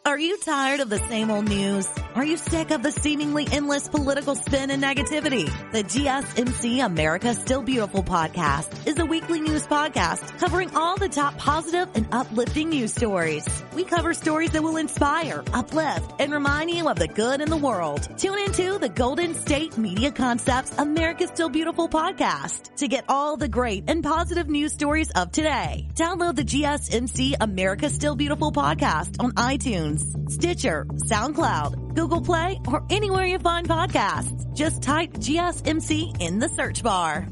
Are you tired of the same old news? Are you sick of the seemingly endless political spin and negativity? The GSMC America Still Beautiful podcast is a weekly news podcast covering all the top positive and uplifting news stories. We cover stories that will inspire, uplift, and remind you of the good in the world. Tune into the Golden State Media Concepts America Still Beautiful podcast to get all the great and positive news stories of today. Download the GSMC America Still Beautiful podcast on iTunes, Stitcher, SoundCloud, Google Play, or anywhere you find podcasts. Just type GSMC in the search bar.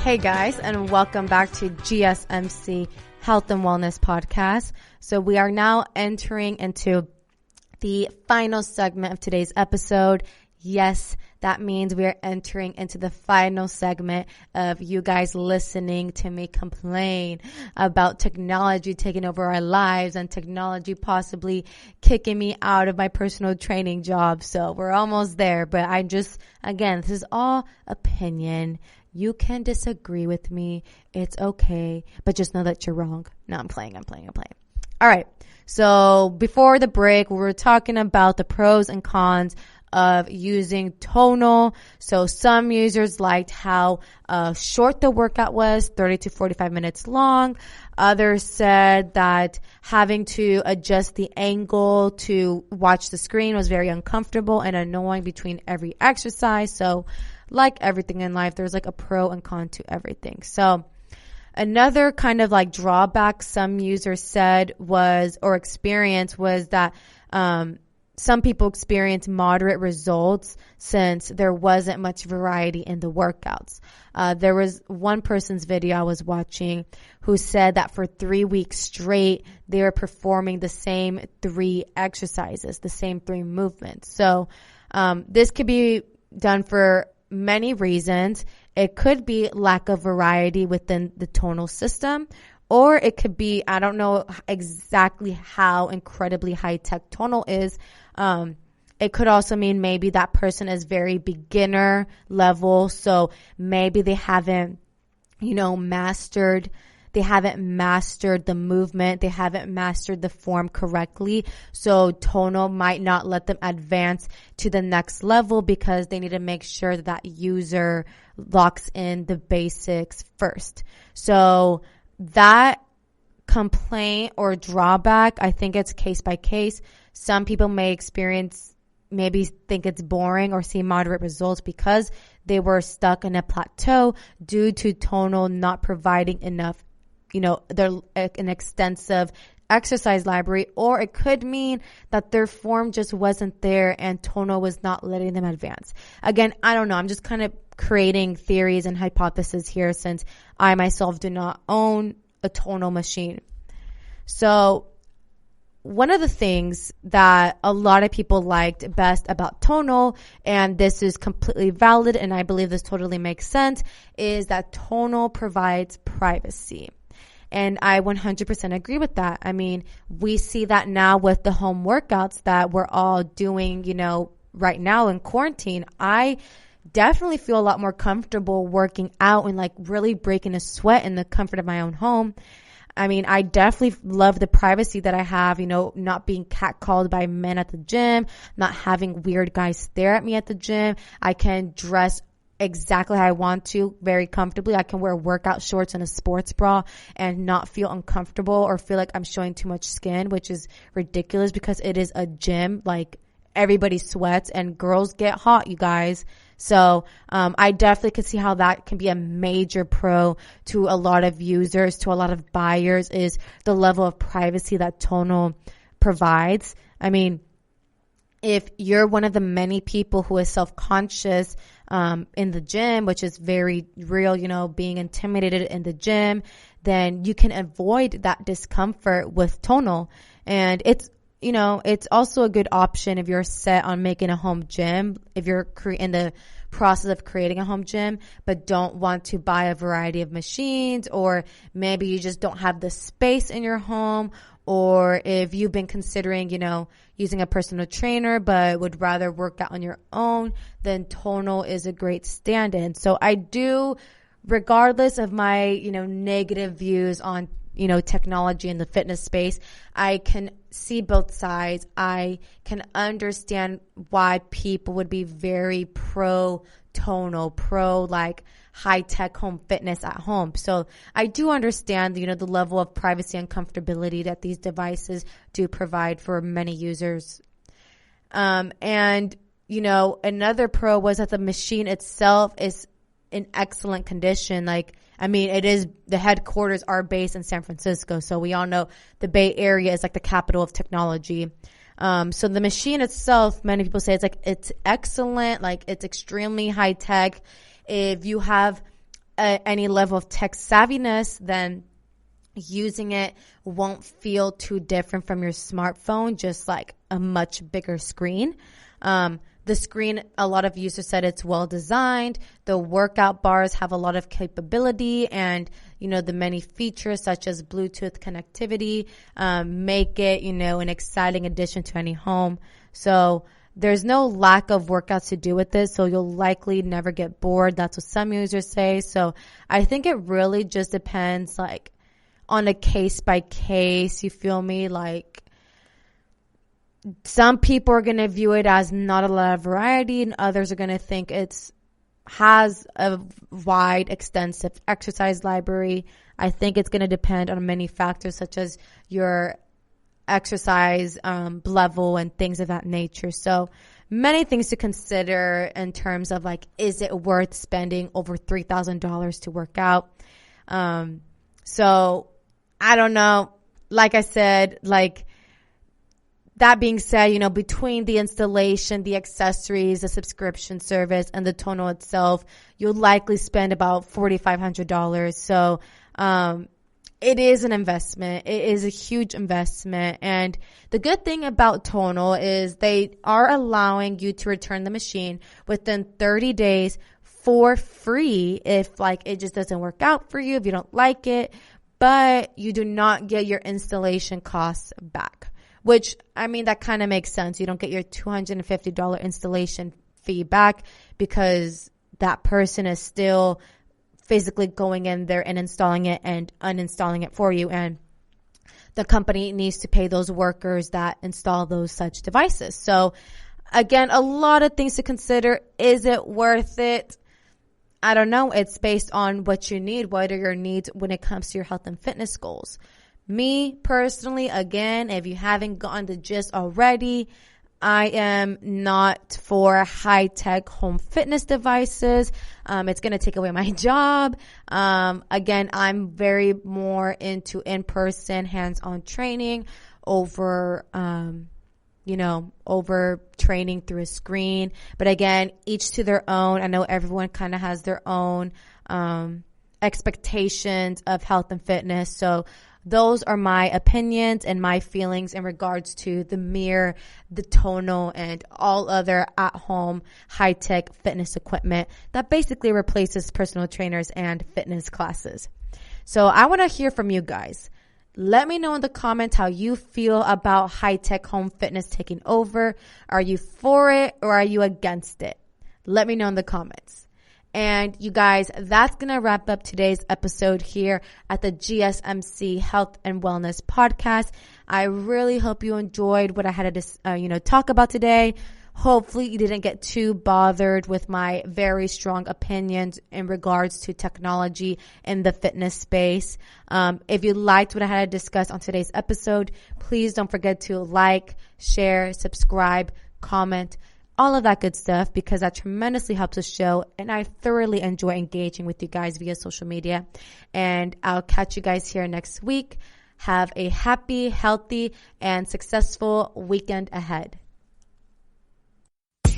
Hey guys, and welcome back to GSMC Health and Wellness Podcast. So we are now entering into the final segment of today's episode. Yes, that means we are entering into the final segment of you guys listening to me complain about technology taking over our lives and technology possibly kicking me out of my personal training job. So we're almost there, but again, this is all opinion. You can disagree with me. It's okay. But just know that you're wrong. No, I'm playing. All right. So before the break, we were talking about the pros and cons of using tonal. So some users liked how short the workout was, 30 to 45 minutes long. Others said that having to adjust the angle to watch the screen was very uncomfortable and annoying between every exercise. So like everything in life, there's like a pro and con to everything. So another kind of like drawback some users said was that some people experience moderate results since there wasn't much variety in the workouts. There was one person's video I was watching who said that for 3 weeks straight, they were performing the same 3 exercises, the same 3 movements. So this could be done for many reasons. It could be lack of variety within the tonal system, or it could be, I don't know exactly how incredibly high tech tonal is. It could also mean maybe that person is very beginner level. So maybe they haven't, mastered the movement. They haven't mastered the form correctly. So tonal might not let them advance to the next level because they need to make sure that user locks in the basics first. So that complaint or drawback, I think it's case by case. Some people may maybe think it's boring or see moderate results because they were stuck in a plateau due to tonal not providing enough, an extensive exercise library, or it could mean that their form just wasn't there and tonal was not letting them advance. Again, I don't know. I'm just kind of creating theories and hypotheses here since I myself do not own a tonal machine. So one of the things that a lot of people liked best about Tonal, and this is completely valid and I believe this totally makes sense, is that Tonal provides privacy. And I 100% agree with that. I mean, we see that now with the home workouts that we're all doing, right now in quarantine. I definitely feel a lot more comfortable working out and like really breaking a sweat in the comfort of my own home. I mean, I definitely love the privacy that I have, not being catcalled by men at the gym, not having weird guys stare at me at the gym. I can dress exactly how I want to, very comfortably. I can wear workout shorts and a sports bra and not feel uncomfortable or feel like I'm showing too much skin, which is ridiculous because it is a gym. Like, everybody sweats and girls get hot, you guys. So I definitely could see how that can be a major pro to a lot of users, to a lot of buyers, is the level of privacy that Tonal provides. I mean, if you're one of the many people who is self-conscious in the gym, which is very real, being intimidated in the gym, then you can avoid that discomfort with Tonal. And it's also a good option if you're set on making a home gym, if you're in the process of creating a home gym, but don't want to buy a variety of machines, or maybe you just don't have the space in your home, or if you've been considering, using a personal trainer, but would rather work out on your own, then Tonal is a great stand-in. So I do, regardless of my, negative views on technology in the fitness space, I can see both sides. I can understand why people would be very pro Tonal, pro like high-tech home fitness at home. So I do understand, the level of privacy and comfortability that these devices do provide for many users. Another pro was that the machine itself is in excellent condition. The headquarters are based in San Francisco. So we all know the Bay Area is like the capital of technology. So the machine itself, many people say it's excellent. Like, it's extremely high tech. If you have any level of tech savviness, then using it won't feel too different from your smartphone, just like a much bigger screen. The screen, a lot of users said it's well designed. The workout bars have a lot of capability, and, the many features such as Bluetooth connectivity, make it, an exciting addition to any home. So there's no lack of workouts to do with this. So you'll likely never get bored. That's what some users say. So I think it really just depends, like, on a case by case. You feel me? Like, some people are going to view it as not a lot of variety, and others are going to think has a wide, extensive exercise library. I think it's going to depend on many factors, such as your exercise level and things of that nature. So many things to consider in terms of, like, is it worth spending over $3,000 to work out? So I don't know. Like I said, that being said, between the installation, the accessories, the subscription service, and the Tonal itself, you'll likely spend about $4,500. So, it is an investment. It is a huge investment. And the good thing about Tonal is they are allowing you to return the machine within 30 days for free if, it just doesn't work out for you, if you don't like it. But you do not get your installation costs back. Which, that kind of makes sense. You don't get your $250 installation fee back because that person is still physically going in there and installing it and uninstalling it for you. And the company needs to pay those workers that install those such devices. So, again, a lot of things to consider. Is it worth it? I don't know. It's based on what you need. What are your needs when it comes to your health and fitness goals? Me personally, again, if you haven't gotten the gist already, I am not for high-tech home fitness devices. It's going to take away my job. Again, I'm very more into in-person, hands-on training over, over training through a screen. But again, each to their own. I know everyone kind of has their own expectations of health and fitness. So those are my opinions and my feelings in regards to the Mirror, the Tonal, and all other at-home high-tech fitness equipment that basically replaces personal trainers and fitness classes. So I want to hear from you guys. Let me know in the comments how you feel about high-tech home fitness taking over. Are you for it or are you against it? Let me know in the comments. And you guys, that's going to wrap up today's episode here at the GSMC Health and Wellness Podcast. I really hope you enjoyed what I had to talk about today. Hopefully you didn't get too bothered with my very strong opinions in regards to technology in the fitness space. If you liked what I had to discuss on today's episode, please don't forget to like, share, subscribe, comment, all of that good stuff, because that tremendously helps the show. And I thoroughly enjoy engaging with you guys via social media. And I'll catch you guys here next week. Have a happy, healthy, and successful weekend ahead.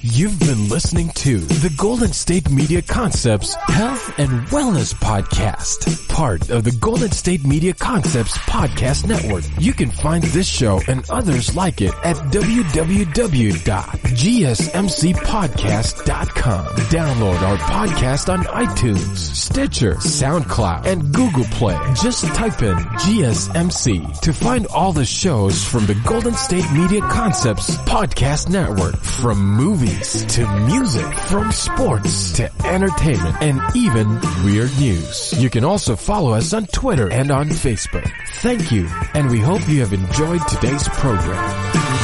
You've been listening to the Golden State Media Concepts Health and Wellness Podcast, part of the Golden State Media Concepts Podcast Network. You can find this show and others like it at www.gsmcpodcast.com. Download our podcast on iTunes, Stitcher, SoundCloud, and Google Play. Just type in GSMC to find all the shows from the Golden State Media Concepts Podcast Network, from movies to music, from sports to entertainment, and even weird news. You can also follow us on Twitter and on Facebook. Thank you, and we hope you have enjoyed today's program.